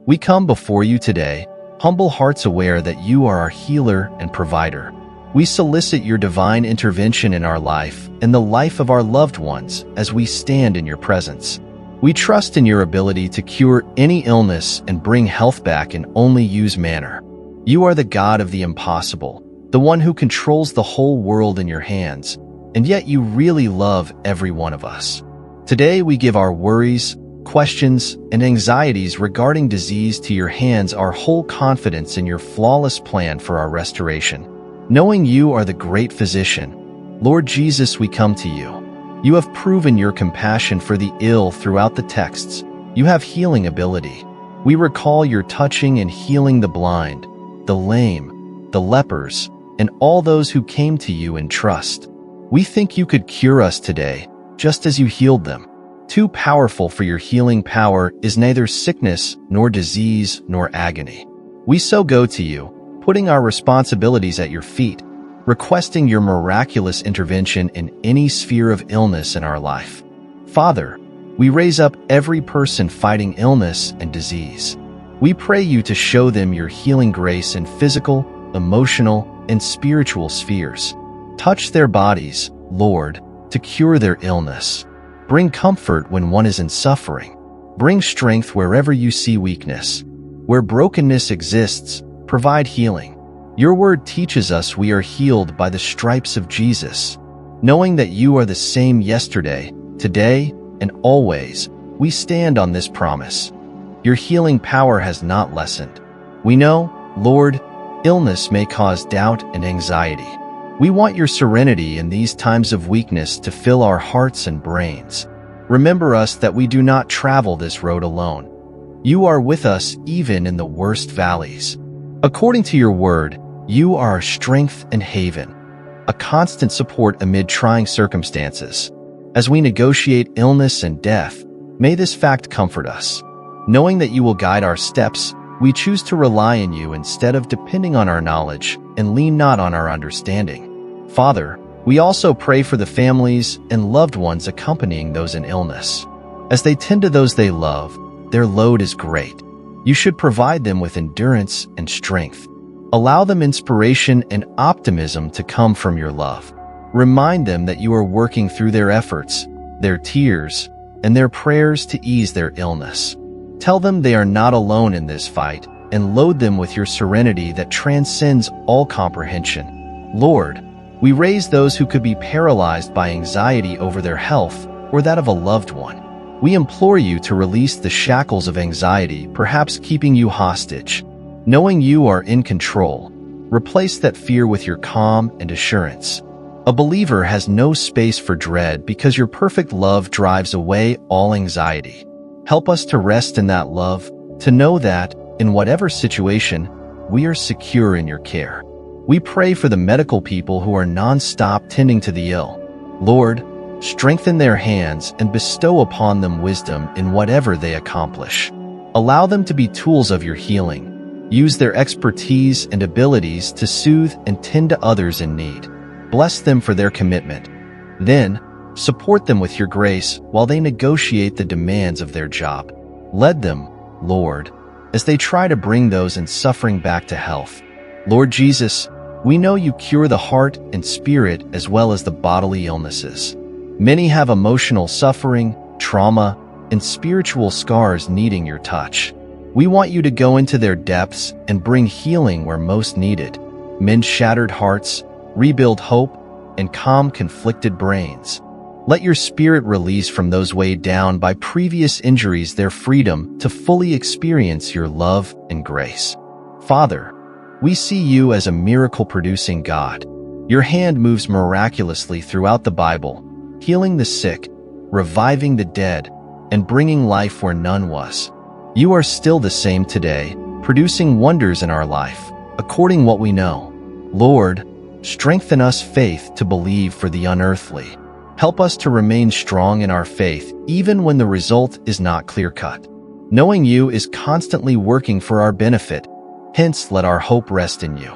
We come before you today, humble hearts aware that you are our healer and provider. We solicit your divine intervention in our life and the life of our loved ones as we stand in your presence. We trust in your ability to cure any illness and bring health back in only you's manner. You are the God of the impossible, the one who controls the whole world in your hands, and yet you really love every one of us. Today we give our worries, questions, and anxieties regarding disease to your hands, our whole confidence in your flawless plan for our restoration. Knowing you are the great physician, Lord Jesus, we come to you. You have proven your compassion for the ill throughout the texts. You have healing ability. We recall your touching and healing the blind, the lame, the lepers, and all those who came to you in trust. We think you could cure us today, just as you healed them. Too powerful for your healing power is neither sickness, nor disease, nor agony. We so go to you, putting our responsibilities at your feet, requesting your miraculous intervention in any sphere of illness in our life. Father, we raise up every person fighting illness and disease. We pray you to show them your healing grace in physical, emotional, and spiritual spheres. Touch their bodies, Lord, to cure their illness. Bring comfort when one is in suffering. Bring strength wherever you see weakness. Where brokenness exists, provide healing. Your word teaches us we are healed by the stripes of Jesus. Knowing that you are the same yesterday, today, and always, we stand on this promise. Your healing power has not lessened. We know, Lord, illness may cause doubt and anxiety. We want your serenity in these times of weakness to fill our hearts and brains. Remember us that we do not travel this road alone. You are with us even in the worst valleys. According to your word, you are our strength and haven, a constant support amid trying circumstances. As we negotiate illness and death, may this fact comfort us. Knowing that you will guide our steps, we choose to rely on you instead of depending on our knowledge and lean not on our understanding. Father, we also pray for the families and loved ones accompanying those in illness. As they tend to those they love, their load is great. You should provide them with endurance and strength. Allow them inspiration and optimism to come from your love. Remind them that you are working through their efforts, their tears, and their prayers to ease their illness. Tell them they are not alone in this fight, and load them with your serenity that transcends all comprehension. Lord, we raise those who could be paralyzed by anxiety over their health or that of a loved one. We implore you to release the shackles of anxiety, perhaps keeping you hostage. Knowing you are in control, replace that fear with your calm and assurance. A believer has no space for dread because your perfect love drives away all anxiety. Help us to rest in that love, to know that, in whatever situation, we are secure in your care. We pray for the medical people who are non-stop tending to the ill. Lord, strengthen their hands and bestow upon them wisdom in whatever they accomplish. Allow them to be tools of your healing. Use their expertise and abilities to soothe and tend to others in need. Bless them for their commitment. Then, support them with your grace while they negotiate the demands of their job. Lead them, Lord, as they try to bring those in suffering back to health. Lord Jesus, we know you cure the heart and spirit as well as the bodily illnesses. Many have emotional suffering, trauma, and spiritual scars needing your touch. We want you to go into their depths and bring healing where most needed. Mend shattered hearts, rebuild hope, and calm conflicted brains. Let your spirit release from those weighed down by previous injuries their freedom to fully experience your love and grace. Father, we see you as a miracle-producing God. Your hand moves miraculously throughout the Bible, healing the sick, reviving the dead, and bringing life where none was. You are still the same today, producing wonders in our life, according what we know. Lord, strengthen us faith to believe for the unearthly. Help us to remain strong in our faith even when the result is not clear-cut. Knowing you is constantly working for our benefit, hence let our hope rest in you.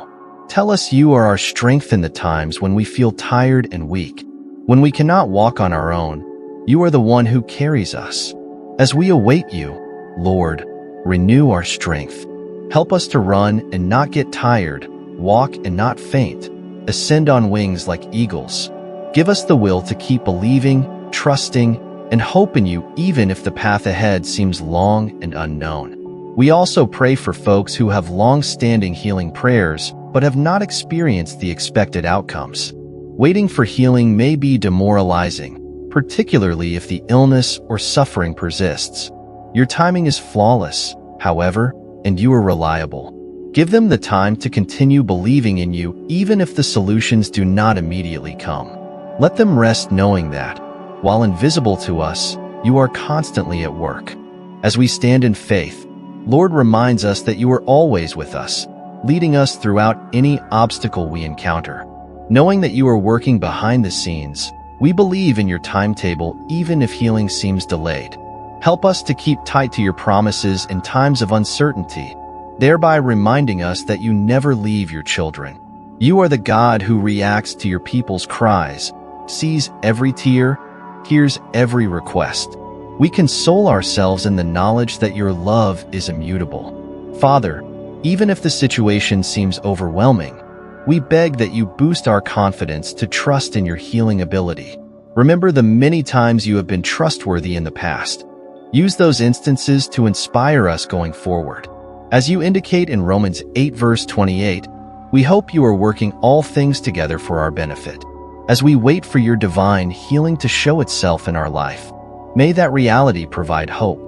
Tell us you are our strength in the times when we feel tired and weak. When we cannot walk on our own, you are the one who carries us. As we await you, Lord, renew our strength. Help us to run and not get tired, walk and not faint, ascend on wings like eagles. Give us the will to keep believing, trusting, and hope in you even if the path ahead seems long and unknown. We also pray for folks who have long-standing healing prayers but have not experienced the expected outcomes. Waiting for healing may be demoralizing, particularly if the illness or suffering persists. Your timing is flawless, however, and you are reliable. Give them the time to continue believing in you even if the solutions do not immediately come. Let them rest knowing that, while invisible to us, you are constantly at work. As we stand in faith, Lord reminds us that you are always with us, leading us throughout any obstacle we encounter. Knowing that you are working behind the scenes, we believe in your timetable even if healing seems delayed. Help us to keep tight to your promises in times of uncertainty, thereby reminding us that you never leave your children. You are the God who reacts to your people's cries, sees every tear, hears every request. We console ourselves in the knowledge that your love is immutable. Father, even if the situation seems overwhelming, we beg that you boost our confidence to trust in your healing ability. Remember the many times you have been trustworthy in the past. Use those instances to inspire us going forward. As you indicate in Romans 8 verse 28, we hope you are working all things together for our benefit. As we wait for your divine healing to show itself in our life, may that reality provide hope.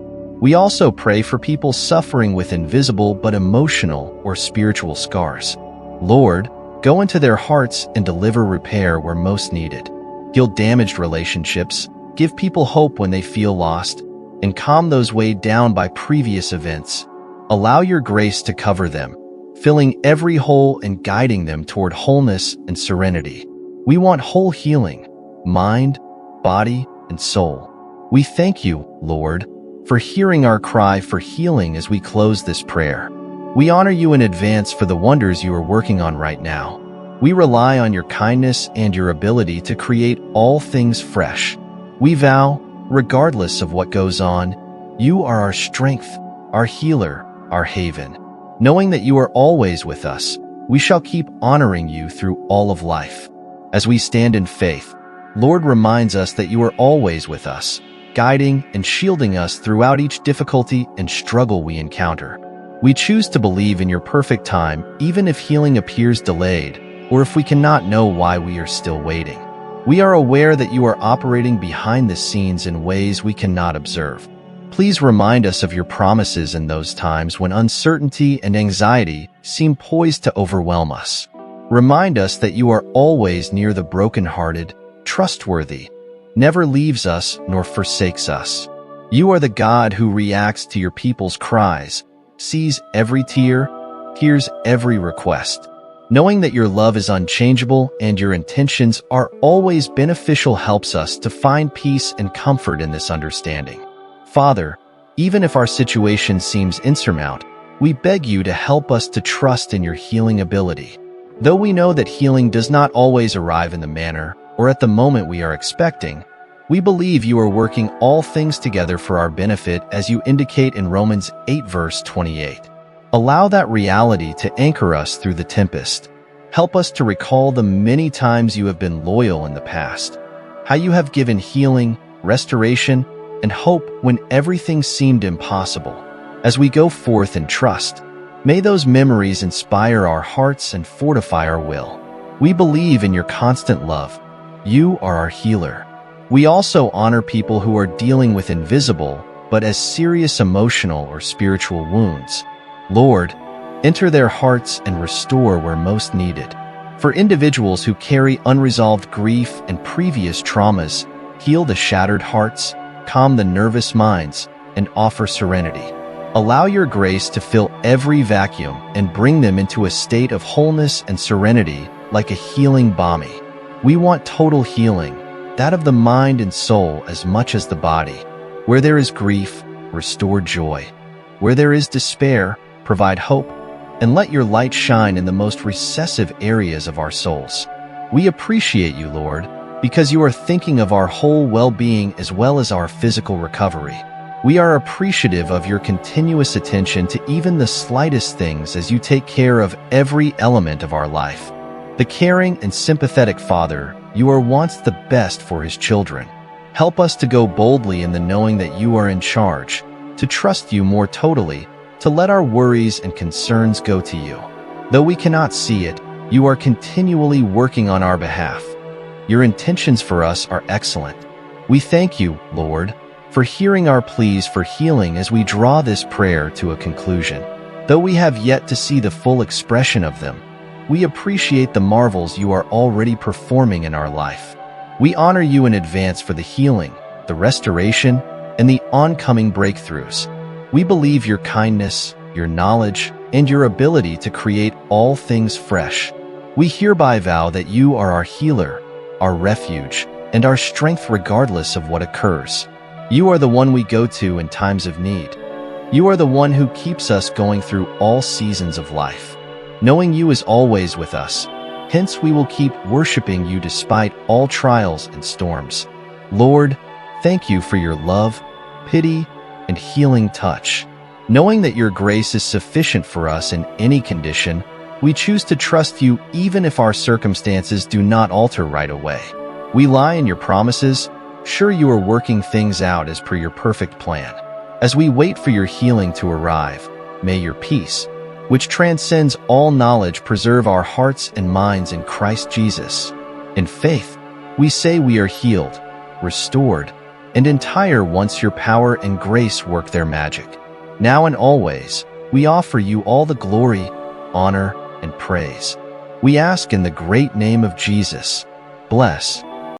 We also pray for people suffering with invisible but emotional or spiritual scars. Lord, go into their hearts and deliver repair where most needed. Heal damaged relationships, give people hope when they feel lost, and calm those weighed down by previous events. Allow your grace to cover them, filling every hole and guiding them toward wholeness and serenity. We want whole healing, mind, body, and soul. We thank you, Lord, for hearing our cry for healing as we close this prayer. We honor you in advance for the wonders you are working on right now. We rely on your kindness and your ability to create all things fresh. We vow, regardless of what goes on, you are our strength, our healer, our haven. Knowing that you are always with us, we shall keep honoring you through all of life. As we stand in faith, Lord reminds us that you are always with us, guiding and shielding us throughout each difficulty and struggle we encounter. We choose to believe in your perfect time even if healing appears delayed or if we cannot know why we are still waiting. We are aware that you are operating behind the scenes in ways we cannot observe. Please remind us of your promises in those times when uncertainty and anxiety seem poised to overwhelm us. Remind us that you are always near the brokenhearted, trustworthy, never leaves us nor forsakes us. You are the God who reacts to your people's cries, sees every tear, hears every request. Knowing that your love is unchangeable and your intentions are always beneficial helps us to find peace and comfort in this understanding. Father, even if our situation seems insurmountable, we beg you to help us to trust in your healing ability. Though we know that healing does not always arrive in the manner or at the moment we are expecting, we believe you are working all things together for our benefit as you indicate in Romans 8 verse 28. Allow that reality to anchor us through the tempest. Help us to recall the many times you have been loyal in the past, how you have given healing, restoration, and hope when everything seemed impossible. As we go forth in trust, may those memories inspire our hearts and fortify our will. We believe in your constant love. You are our healer. We also honor people who are dealing with invisible but as serious emotional or spiritual wounds. Lord, enter their hearts and restore where most needed. For individuals who carry unresolved grief and previous traumas, heal the shattered hearts, calm the nervous minds, and offer serenity. Allow your grace to fill every vacuum and bring them into a state of wholeness and serenity like a healing balm. We want total healing, that of the mind and soul as much as the body. Where there is grief, restore joy. Where there is despair, provide hope, and let your light shine in the most recessive areas of our souls. We appreciate you, Lord, because you are thinking of our whole well-being as well as our physical recovery. We are appreciative of your continuous attention to even the slightest things as you take care of every element of our life. The caring and sympathetic Father, you are wants the best for his children. Help us to go boldly in the knowing that you are in charge, to trust you more totally, to let our worries and concerns go to you. Though we cannot see it, you are continually working on our behalf. Your intentions for us are excellent. We thank you, Lord, for hearing our pleas for healing as we draw this prayer to a conclusion. Though we have yet to see the full expression of them, we appreciate the marvels you are already performing in our life. We honor you in advance for the healing, the restoration, and the oncoming breakthroughs. We believe your kindness, your knowledge, and your ability to create all things fresh. We hereby vow that you are our healer, our refuge, and our strength regardless of what occurs. You are the one we go to in times of need. You are the one who keeps us going through all seasons of life. Knowing you is always with us, hence we will keep worshiping you despite all trials and storms. Lord, thank you for your love, pity, and healing touch. Knowing that your grace is sufficient for us in any condition, we choose to trust you even if our circumstances do not alter right away. We lie in your promises, sure you are working things out as per your perfect plan. As we wait for your healing to arrive, may your peace, which transcends all knowledge, preserve our hearts and minds in Christ Jesus. In faith, we say we are healed, restored, and entire once your power and grace work their magic. Now and always, we offer you all the glory, honor, and praise. We ask in the great name of Jesus. Bless,